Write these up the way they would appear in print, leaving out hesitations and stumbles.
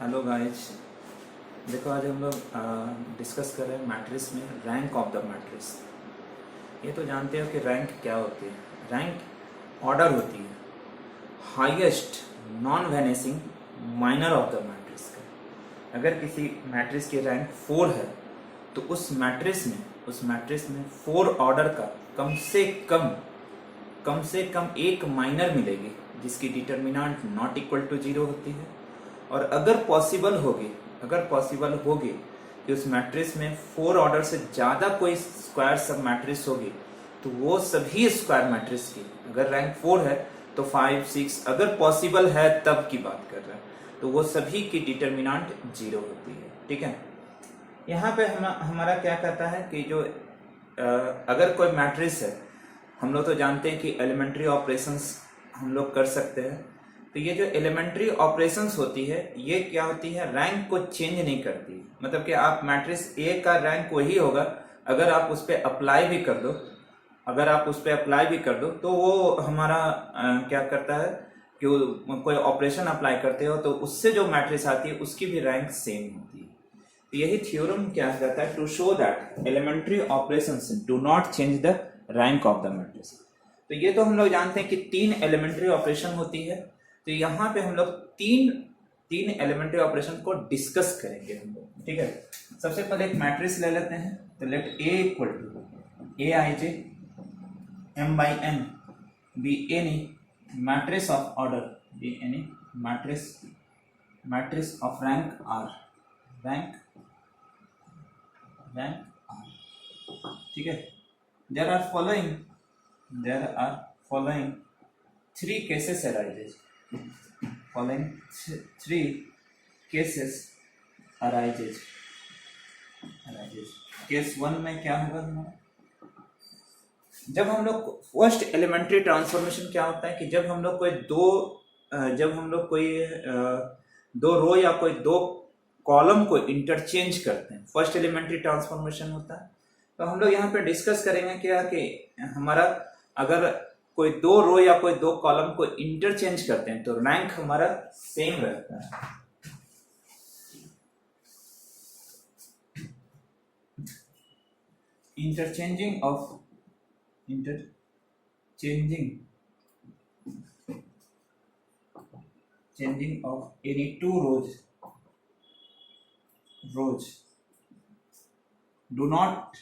Hello guys. देखो आज हम लोग डिस्कस कर रहे हैं मैट्रिक्स में रैंक ऑफ द मैट्रिक्स। ये तो जानते हो कि रैंक क्या होती है। रैंक ऑर्डर होती है, highest non vanishing minor of the matrix का। अगर किसी मैट्रिक्स की रैंक 4 है तो उस मैट्रिक्स में 4 ऑर्डर का कम से कम एक माइनर मिलेगी जिसकी डिटर्मिनेंट नॉट इक्वल टू 0 होती है। और अगर पॉसिबल होगी कि उस मैट्रिक्स में 4 ऑर्डर से ज़्यादा कोई स्क्वायर सब मैट्रिक्स होगी तो वो सभी स्क्वायर मैट्रिक्स की, अगर रैंक 4 है तो 5, 6 अगर पॉसिबल है तब की बात कर रहे हैं, तो वो सभी की डिटर्मिनेंट 0 होती है। ठीक है। यहाँ पे हमारा क्या कहता है कि जो अगर कोई मैट्रिक्स है, हम लोग तो जानते हैं कि एलिमेंट्री ऑपरेशंस हम लोग कर सकते हैं। तो ये जो एलिमेंट्री ऑपरेशंस होती है ये क्या होती है, रैंक को चेंज नहीं करती। मतलब कि आप मैट्रिक्स ए का रैंक वही होगा अगर आप उस पर अप्लाई भी कर दो तो वो हमारा क्या करता है कि कोई ऑपरेशन अप्लाई करते हो तो उससे जो मैट्रिक्स आती है उसकी भी रैंक सेम होती है। तो यही थ्योरम क्या कहता है, to show that elementary operations do not change the rank of the matrix. तो ये तो हम लोग जानते हैं कि 3 एलिमेंट्री ऑपरेशन होती है। तो यहाँ पे हम लोग तीन एलिमेंट्री ऑपरेशन को डिस्कस करेंगे हम लोग। ठीक है। सबसे पहले एक मैट्रिक्स ले लेते हैं। तो let A equal to A I J M by N be any matrix of order, be any matrix of rank R, rank R. ठीक है। There are following 3 cases arises. Following 3 cases arises. Case 1 में क्या होगा हमारा, जब हम लोग first elementary transformation क्या होता है कि जब हम लोग कोई दो रो या कोई 2 कॉलम को इंटरचेंज करते हैं, फर्स्ट एलिमेंट्री ट्रांसफॉर्मेशन होता है। तो हम लोग यहाँ पे डिस्कस करेंगे क्या कि हमारा अगर कोई 2 रो या कोई 2 कॉलम को इंटरचेंज करते हैं तो रैंक हमारा सेम रहता है। Interchanging of any 2 rows do not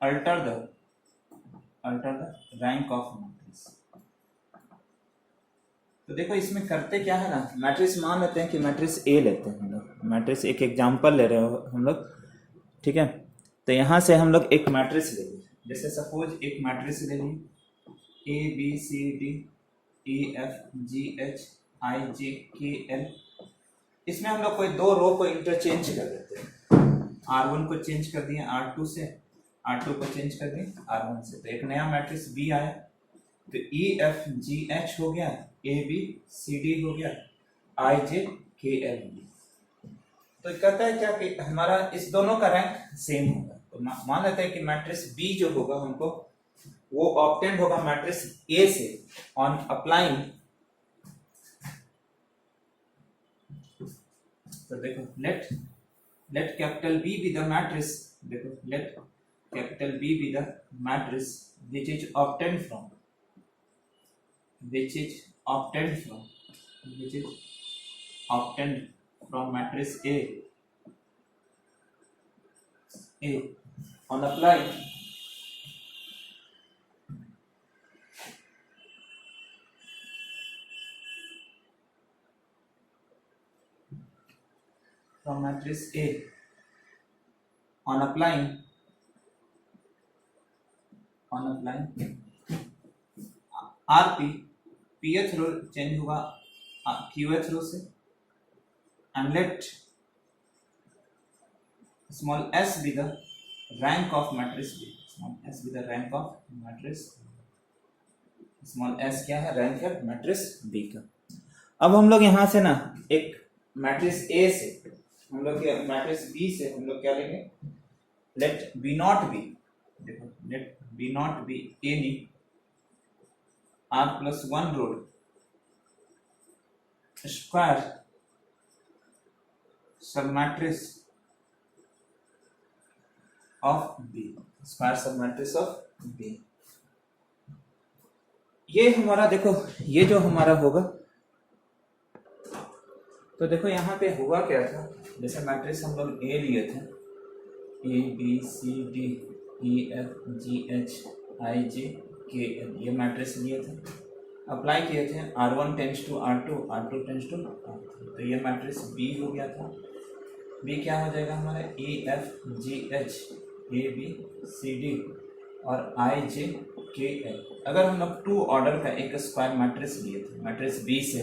alter the rank of matrix. तो देखो इसमें करते क्या है ना, मैट्रिक्स मान लेते हैं कि मैट्रिक्स ए लेते हैं हम लोग, मैट्रिक्स एक एग्जांपल ले रहे हो हम लोग। ठीक है। तो यहाँ से हम लोग एक मैट्रिक्स ले लिए, जैसे सपोज एक मैट्रिक्स ले लिए A B C D E F G H I J K L. इसमें हम लोग कोई 2 रो को इंटरचेंज कर देते हैं, R1 को चेंज कर दिए R2 से, R2 को चेंज कर दिए R1 से, तो एक नया मैट्रिक्स B आया। तो E F G H हो गया, A B C D हो गया, I J K L। तो कहता है क्या कि हमारा इस दोनों का रैंक सेम होगा। तो मान लेते हैं कि मैट्रिक्स B जो होगा हमको वो ऑब्टेंड होगा मैट्रिक्स A से ऑन अप्लाइंग। तो देखो late capital B be the matrix, देखो late capital B be the matrix which is obtained from matrix A on applying from matrix A on applying RP pth row change होगा qth row से, and let small s be the rank of matrix B, small s be the rank of matrix, small s क्या है, rank है matrix B का। अब हम लोग यहाँ से ना एक मैट्रिक्स A से हम लोग मैट्रिक्स B से हम लोग क्या लेंगे, लेट B नॉट बी, देखो late B not be any R plus 1 root square सब matrix of B, square submatrix of B. ये हमारा देखो, ये जो हमारा होगा, तो देखो यहाँ पे हुआ क्या था, जैसे मैट्रिक्स हम लोग ए लिए थे, A B C D E F G H I J K L, ये मैट्रिक्स लिए थे, अप्लाई किए थे, R1 tends to R2, R2 tends to R3, तो ये मैट्रिक्स बी हो गया था। बी क्या हो जाएगा हमारा, E F G H A B C D और आई जे के एल। अगर हम लोग 2 ऑर्डर का एक स्क्वायर मैट्रिक्स लिए थे, मैट्रिक्स बी से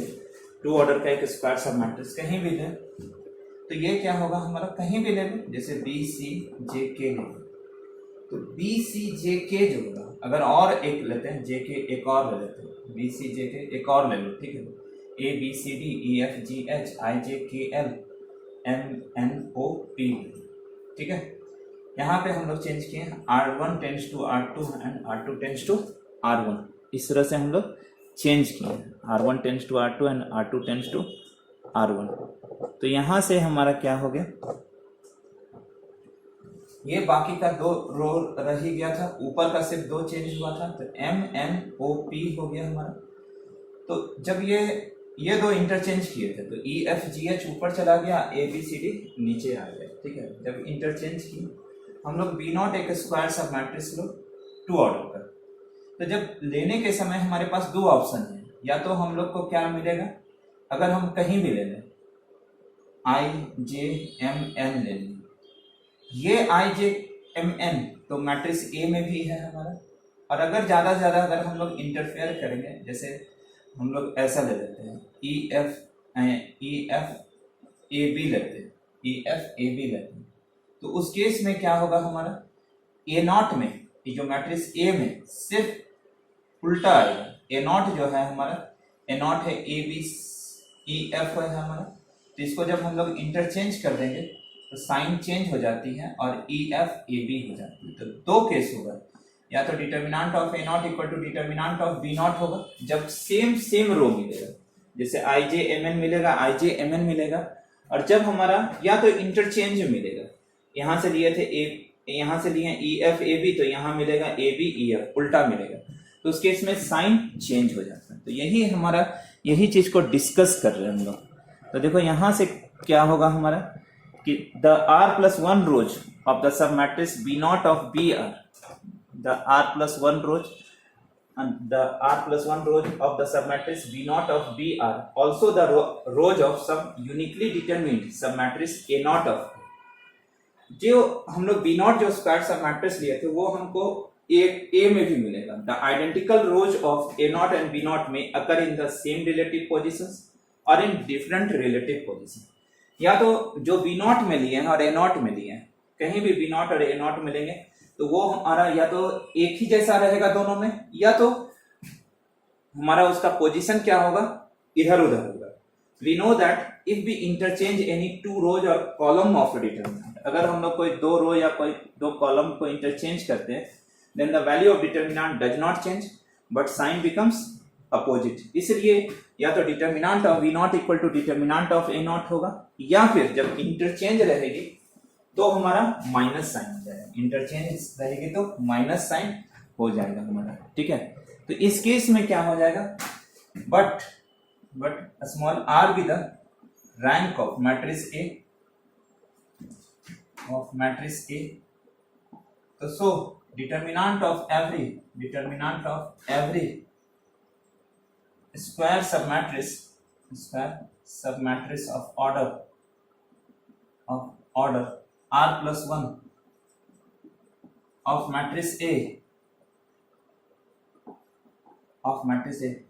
2 ऑर्डर का एक स्क्वायर सब मैट्रिक्स कहीं भी लें, तो ये क्या होगा हमारा, कहीं भी ले लें, जैसे बी सी जे के ले, तो बी सी जे के जो होगा, अगर और एक लेते हैं जे के, एक और ले लेते हैं, बी सी जे के एक और ले लो, ठीक है, A B C D E F G H I J K L M N O P, ठीक है। यहाँ पे हम लोग चेंज किए हैं, R1 tends to R2 and R2 tends to R1, इस तरह से हम लोग चेंज किए हैं, R1 tends to R2 and R2 tends to R1। तो यहाँ से हमारा क्या हो गया, ये बाकी का 2 रो रह ही गया था, ऊपर का सिर्फ 2 चेंज हुआ था, तो एम एन ओ पी हो गया हमारा। तो जब ये 2 इंटरचेंज किए थे, तो ई एफ जी एच ऊपर चला गया, ए बी सी डी नीचे आ गया, ठीक है। जब इंटरचेंज किए हम लोग बी नॉट एक स्क्वायर सब मैट्रिक्स लो 2 ऑर्डर का, तो जब लेने के समय हमारे पास 2 ऑप्शन है, या तो हम लोग को क्या मिलेगा, अगर हम कहीं भी ले लें आई जे एम एन ले लें, ये आई जे एम एन तो मैट्रिक्स ए में भी है हमारा, और अगर ज़्यादा से ज़्यादा अगर हम लोग इंटरफेयर करेंगे, जैसे हम लोग ऐसा ले लेते हैं ई एफ ए बी लेते हैं, ई एफ ए बी लेते हैं, तो उस केस में क्या होगा हमारा, ए नॉट में, ये जो मैट्रिक्स ए में सिर्फ उल्टा आएगा, ए नॉट जो है हमारा, ए नॉट है ए बी ई एफ है हमारा, तो इसको जब हम लोग इंटरचेंज कर देंगे तो साइन चेंज हो जाती है और ई एफ ए बी हो जाती है। तो 2 केस होगा, या तो determinant of A naught equal to determinant of B naught होगा, जब सेम रो मिलेगा, जैसे आई जे एम एन मिलेगा, आई जे एम एन मिलेगा, और जब हमारा या तो इंटरचेंज मिलेगा, यहाँ से लिए थे ए, यहाँ से लिए ई एफ ए बी, तो यहाँ मिलेगा ए बी ई एफ, उल्टा मिलेगा, तो उस केस में साइन चेंज हो जाता है। तो यही हमारा, यही चीज को डिस्कस कर रहे हैं हम लोग। तो देखो यहाँ से क्या होगा हमारा कि the r plus 1 rows of the submatrix b naught of b r, the r plus 1 rows and the r plus 1 rows of the submatrix b naught of b r also the rows of some uniquely determined submatrix a naught of, जो हम लोग b naught जो square सबमैट्रिक्स लिए थे वो हमको a में भी मिलेगा। the identical rows of a naught and b naught may occur in the same relative positions or in different relative positions। या तो जो बी नॉट में लिए हैं और ए नॉट में लिए हैं, कहीं भी बी नॉट और ए नॉट मिलेंगे तो वो हमारा या तो एक ही जैसा रहेगा दोनों में, या तो हमारा उसका पोजीशन क्या होगा, इधर उधर होगा। We know that if we interchange any 2 rows और कॉलम ऑफ डिटर्मिनेंट, अगर हम लोग कोई 2 रो या कोई 2 कॉलम को इंटरचेंज करते हैं, then the value of determinant does not change but sign becomes opposite, इसलिए या तो determinant of B naught equal to determinant of A naught होगा, या फिर जब इंटरचेंज रहेगी तो हमारा माइनस साइन हो जाएगा, इंटरचेंज रहेगी तो माइनस साइन हो जाएगा हमारा, ठीक है। तो इस केस में क्या हो जाएगा, but small R be the rank of matrix A, तो so determinant of every square submatrix of order r plus 1 of matrix A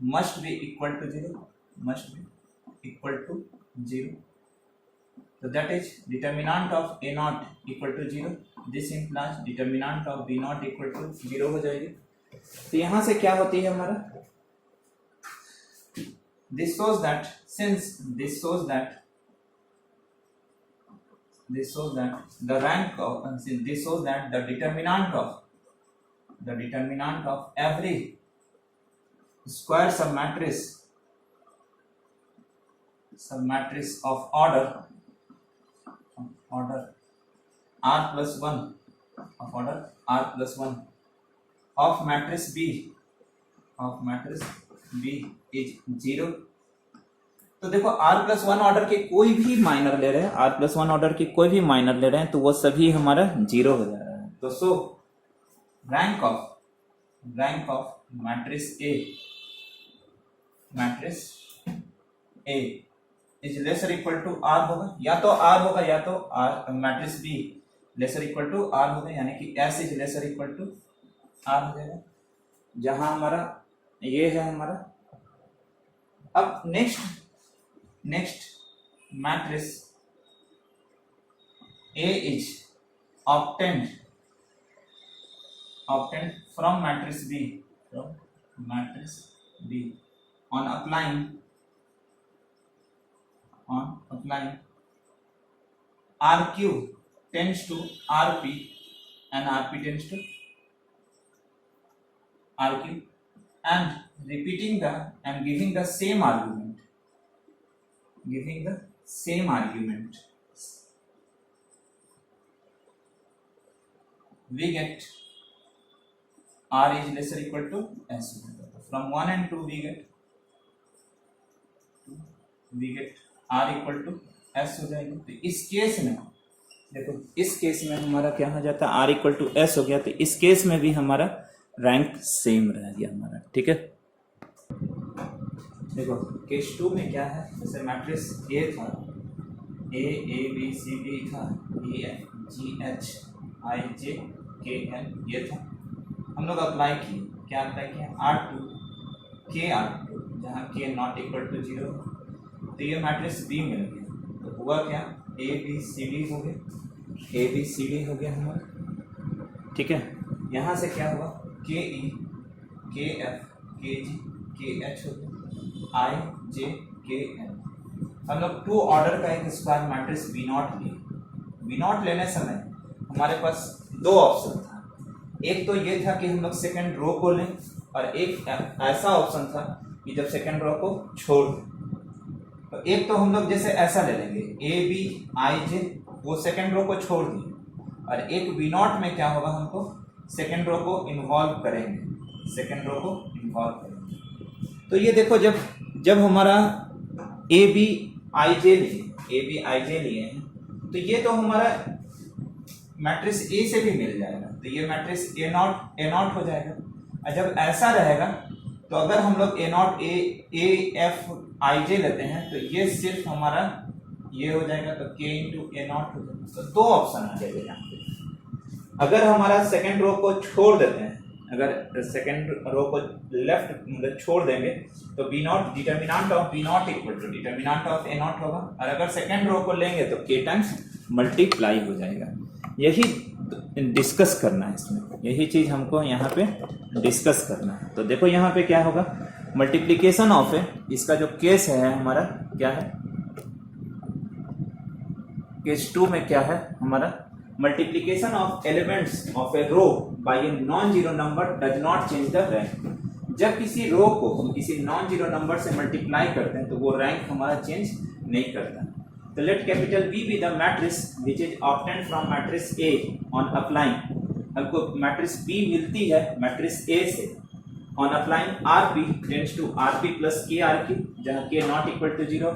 must be equal to 0, so that is determinant of A naught equal to 0, this implies determinant of B naught equal to 0 हो जाएगी। तो यहाँ से क्या होती है हमारा, this shows that the rank of this shows that the determinant of every square submatrix of order order r plus 1 of order r plus 1 of matrix B is 0। तो देखो r प्लस 1 ऑर्डर के कोई भी minor ले रहे हैं, r plus 1 order के कोई भी माइनर ले रहे हैं तो वो सभी हमारा 0 हो जा रहा है। तो so rank of matrix A is lesser equal to r होगा, या तो r होगा या तो r matrix B lesser equal to r होगा, यानी कि S is lesser equal to r हो जाएगा, जहां हमारा ये है हमारा। अब next matrix A is obtained from matrix B on applying RQ tends to RP and RP tends to RQ and repeating and giving the same argument, we get R is lesser equal to S। From 1 and 2 we get R equal to S हो जाएगा। तो इस case में देखो, इस case में हमारा क्या हो जाता है, R equal to S हो गया, तो इस केस में भी हमारा रैंक सेम रह गया हमारा। ठीक है, देखो केस 2 में क्या है, जैसे मैट्रिक्स A था, A B C D था, E F G H I J K L ये था, हम लोग अप्लाई किए, क्या अप्लाई किया, R2 K R2, जहाँ K नॉट इक्वल टू 0, तो ये मैट्रिक्स B मिल गया। तो हुआ क्या, A B C D हो गया हमारा। ठीक है, यहाँ से क्या हुआ, K E K F K G K H हो गया, I J K L। हम लोग 2 ऑर्डर का एक स्क्वायर मैट्रिक्स B नॉट लिए। B नॉट लेने समय हमारे पास 2 ऑप्शन था, एक तो ये था कि हम लोग सेकेंड रो को लें, और एक ऐसा ऑप्शन था कि जब सेकेंड रो को छोड़ दें। तो एक तो हम लोग जैसे ऐसा ले लेंगे, A B I J, वो सेकेंड रो को छोड़ दिए, और एक B नॉट में क्या होगा, हमको सेकेंड रो को इन्वॉल्व करेंगे। तो ये देखो, जब हमारा A B I J लिए हैं, तो ये तो हमारा मैट्रिक्स A से भी मिल जाएगा, तो ये मैट्रिक्स A नॉट हो जाएगा। और जब ऐसा रहेगा तो अगर हम लोग A not A F I J लेते हैं तो ये सिर्फ हमारा ये हो जाएगा, तो K इंटू A नॉट हो जाएगा। तो 2 ऑप्शन आ जाएगा यहाँ पे। अगर हमारा सेकेंड रो को छोड़ देते हैं, अगर सेकेंड रो को लेफ्ट मतलब छोड़ देंगे, तो B naught determinant of B not equal to determinant of A not होगा, और अगर सेकेंड रो को लेंगे तो K टाइम्स मल्टीप्लाई हो जाएगा। यही डिस्कस करना है इसमें, यही चीज हमको यहाँ पे डिस्कस करना है। तो देखो यहाँ पे क्या होगा, मल्टीप्लिकेशन ऑफ ए, इसका जो केस है हमारा क्या है, केस 2 में क्या है हमारा, multiplication of elements of a row by a non zero number does not change the rank. जब किसी रो को हम किसी नॉन जीरो नंबर से मल्टीप्लाई करते हैं तो वो रैंक हमारा चेंज नहीं करता। तो let capital B be the matrix which is obtained from matrix A on applying. हमको मैट्रिक्स B मिलती है मैट्रिक्स A से, on applying RP tends to RP plus KRQ, जहाँ K नॉट इक्वल टू 0,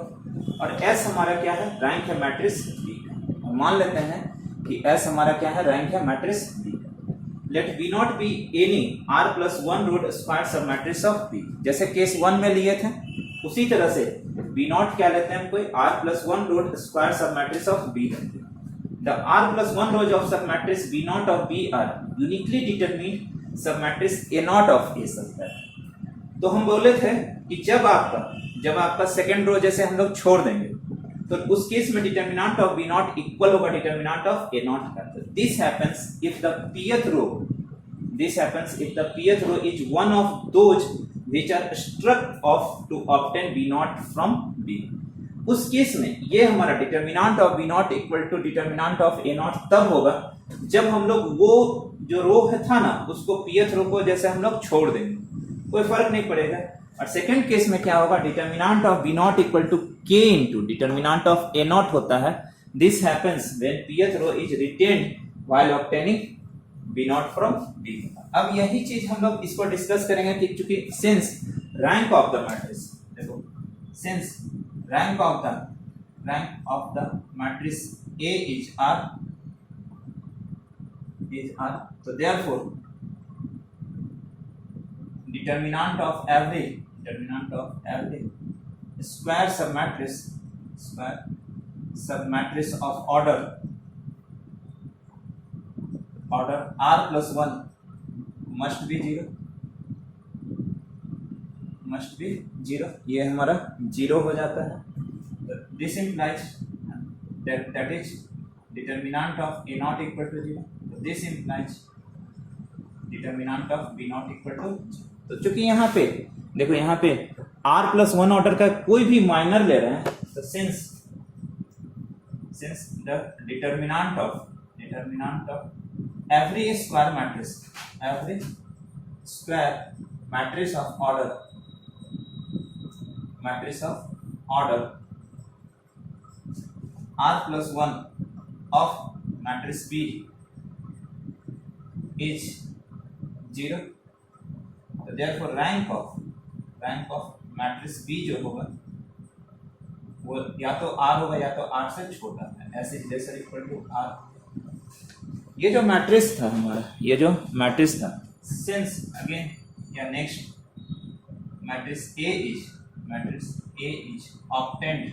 और S हमारा क्या है, rank है मैट्रिक्स B का। मान लेते हैं कि S हमारा क्या है, रैंक है मैट्रिक्स B का। Let B naught be any R plus 1 root square submatrix of B। जैसे केस 1 में लिए थे उसी तरह से B नॉट क्या लेते हैं, कोई R plus 1 root square submatrix of B लेते हैं। The R plus 1 rows of submatrix B not of B are uniquely determine submatrix A not of A सब है। तो हम बोले थे कि जब आपका सेकेंड रो जैसे हम लोग छोड़ देंगे तो उस केस में determinant of B not equal होगा डिटर्मिनेंट ऑफ A नॉट का। This happens if the pth row is one of those which are struck off to obtain B naught from B। उस केस में ये हमारा determinant of B naught equal to determinant of A naught तब होगा जब हम लोग वो जो रो है था ना उसको pth रो को जैसे हम लोग छोड़ देंगे, कोई फर्क नहीं पड़ेगा। और सेकंड केस में क्या होगा, determinant of B naught equal to K into determinant of A naught होता है this happens when pth row is retained while obtaining b naught from b। अब यही चीज हम लोग इसको डिस्कस करेंगे कि चूंकि since rank of the matrix, देखो since rank of the matrix A is R, so therefore determinant of every square submatrix of order R plus 1 must be zero, ये हमारा जीरो हो जाता है। This implies that is determinant of A not equal to 0. So this implies determinant of B not equal to 0. तो चूंकि यहाँ पे देखो, यहाँ पे R plus 1 ऑर्डर का कोई भी माइनर ले रहे हैं, तो since the determinant of every square matrix of order R plus 1 of matrix B is 0, so therefore rank of matrix B जो होगा वो या तो R होगा या तो R से छोटा है, ऐसे लेसर इक्वल टू R। ये जो मैट्रिक्स था हमारा, since again या next matrix A is obtained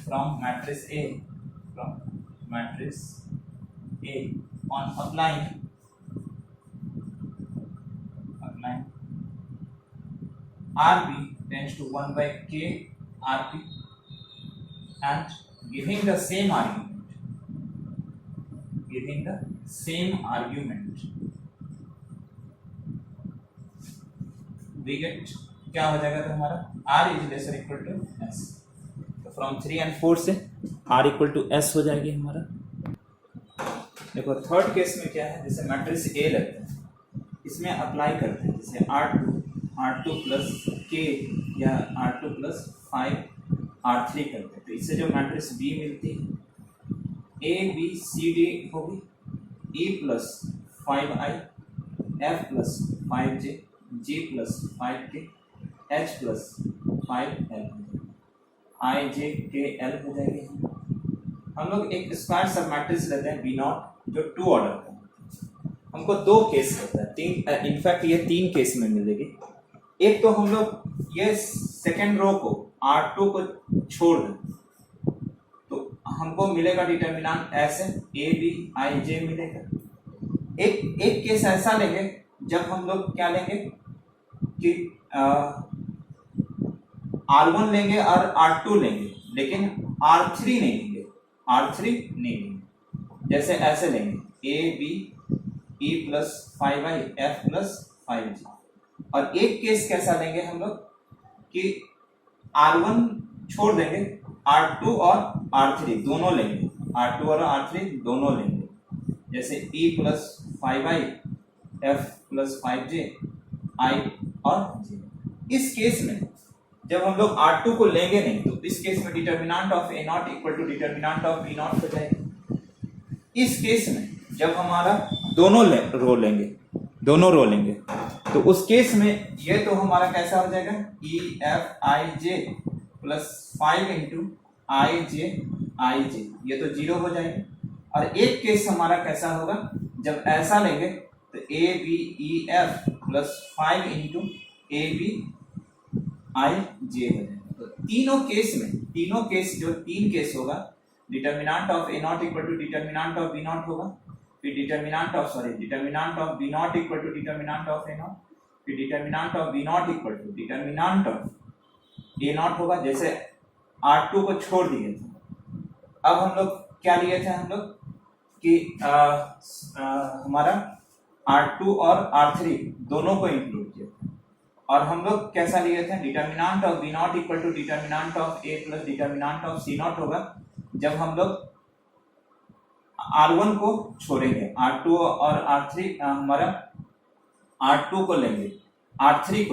from matrix A on applying RB tends to 1 by K RP and giving the same argument we get क्या हो जाएगा, तो हमारा R is lesser equal to S, तो from 3 and 4 से R equal to S हो जाएगी हमारा। देखो थर्ड केस में क्या है, जैसे मैट्रिक्स A लेते हैं, इसमें अप्लाई करते हैं, जैसे R2 प्लस K या R2 प्लस 5 R3 करते हैं, तो इससे जो मैट्रिक्स B मिलती है A B C D होगी, E plus 5I, F plus 5J, G plus 5K, H plus 5L, I J K L हो जाएगी। हम लोग एक स्क्वायर सब मैट्रिक्स लेते हैं B नॉट जो 2 ऑर्डर का, हमको 2 केस होता है, 3 इनफैक्ट ये 3 केस में मिलेगी। एक तो हम लोग ये सेकेंड रो को R2 को छोड़ दें तो हमको मिलेगा डिटर्मिनेंट ऐसे A B I J मिलेगा। एक केस ऐसा लेंगे जब हम लोग क्या लेंगे कि R1 लेंगे और R2 लेंगे, लेकिन R3 नहीं लेंगे, जैसे ऐसे लेंगे A B E plus 5I F plus 5G। और एक केस कैसा लेंगे हम लोग कि R1 छोड़ देंगे, R2 और R3 दोनों लेंगे, R2 और R3 दोनों लेंगे, जैसे E plus 5I F plus 5J I और J। इस केस में जब हम लोग R2 को लेंगे नहीं, तो इस केस में determinant of A not equal to determinant of B naught हो जाएगा। इस केस में जब हमारा दोनों रो लेंगे तो उस केस में ये तो हमारा कैसा हो जाएगा E F I J plus 5 into I J, ये तो 0 हो जाएगा। और एक केस हमारा कैसा होगा, जब ऐसा लेंगे तो A B E F plus 5 into A B I J हो जाएगा। तो तीन केस होगा, determinant of A not equal to determinant of B not होगा, फिर determinant of B not equal to determinant of A not, फिर determinant of B not equal to determinant of A not होगा, जैसे R2 को छोड़ दिए थे। अब हम लोग क्या लिए थे, हम लोग कि हमारा R2 और R3 दोनों को इंक्लूड किया था, और हम लोग कैसा लिए थे, determinant of B not equal to determinant of A plus determinant of C naught होगा जब हम लोग R1 को छोड़ेंगे, R2 और R3 हमारा R2 को लेंगे, R2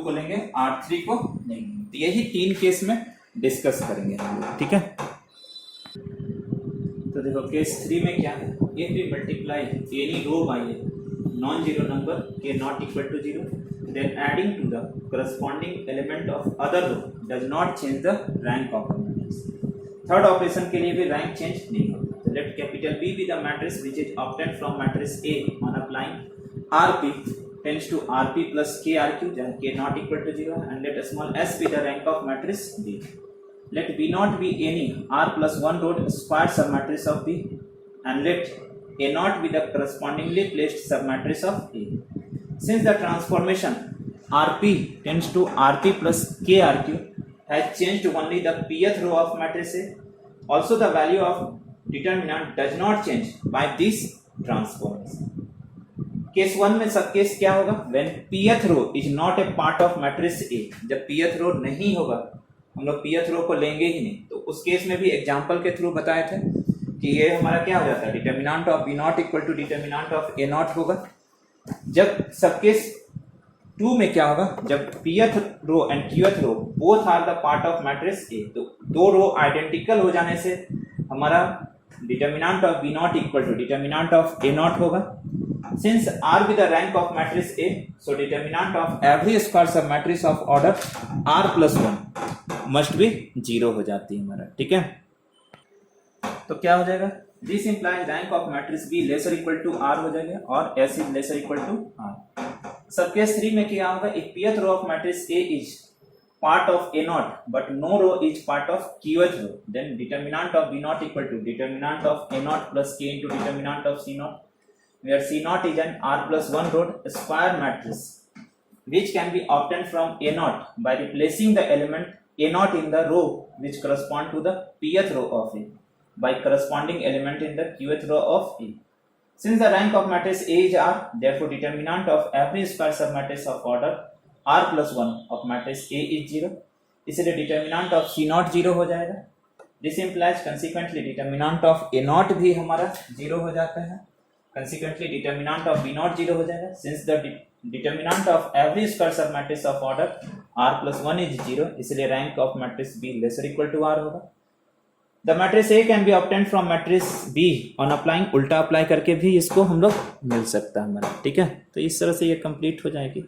को लेंगे, R3 को लेंगे। तो यही 3 केस में डिस्कस करेंगे हम लोग, ठीक है। तो देखो केस 3 में क्या है, if we multiply any row by a non zero number k not equal to zero, then adding to the corresponding element of other row does not change the rank of the matrix. Third operation के लिए भी rank change नहीं होगा। तो let capital B B the matrix which is obtained from matrix A on applying RP tends to rp plus krq, then k not equal to 0, and let small s be the rank of matrix B. Let B not be any r plus 1 row square submatrix of B, and let A not be the correspondingly placed submatrix of A. Since the transformation rp tends to rp plus krq has changed only the pth row of matrix A, also the value of determinant does not change by this transformation. Case 1 में sub case क्या होगा, when pth row is not a part of matrix A, जब pth रो नहीं होगा हम लोग pth रो को लेंगे ही नहीं। तो उस केस में भी एग्जांपल के थ्रू बताए थे कि ये हमारा क्या हो जाता है, determinant of B naught equal to determinant of A naught होगा। जब सब केस 2 में क्या होगा, जब pth row and qth row both are the part of matrix A, तो दो रो आइडेंटिकल हो जाने से हमारा determinant of B naught equal to determinant of A naught होगा। Since R be the rank of matrix A, so determinant of every square submatrix of order R plus 1 must be 0 हो जाती है हमारा, ठीक है। तो क्या हो जाएगा, this implies rank of matrix B lesser equal to R हो जाएगा और S is lesser equal to R। सब केस 3 में क्या होगा, if pth row of matrix A is part of A naught but no row is part of qth row, then determinant of B naught equal to determinant of A naught plus K into determinant of C naught, where C naught is an R plus 1 row square matrix which can be obtained from A naught by replacing the element A naught in the row which correspond to the pth row of A by corresponding element in the qth row of A. Since the rank of matrix A is R, therefore determinant of every square submatrix of order R plus 1 of matrix A is 0, इसलिए determinant of C naught 0 हो जाएगा। This implies consequently determinant of A naught भी हमारा 0 हो जाता है, consequently determinant of B naught 0 हो जाएगा। since the determinant of every square submatrix of order R plus 1 is 0, इसलिए rank of matrix B lesser equal to R होगा। the matrix A can be obtained from matrix B on applying उल्टा apply करके भी इसको हम लोग मिल सकता है हमारा, ठीक है। तो इस तरह से ये कंप्लीट हो जाएगी।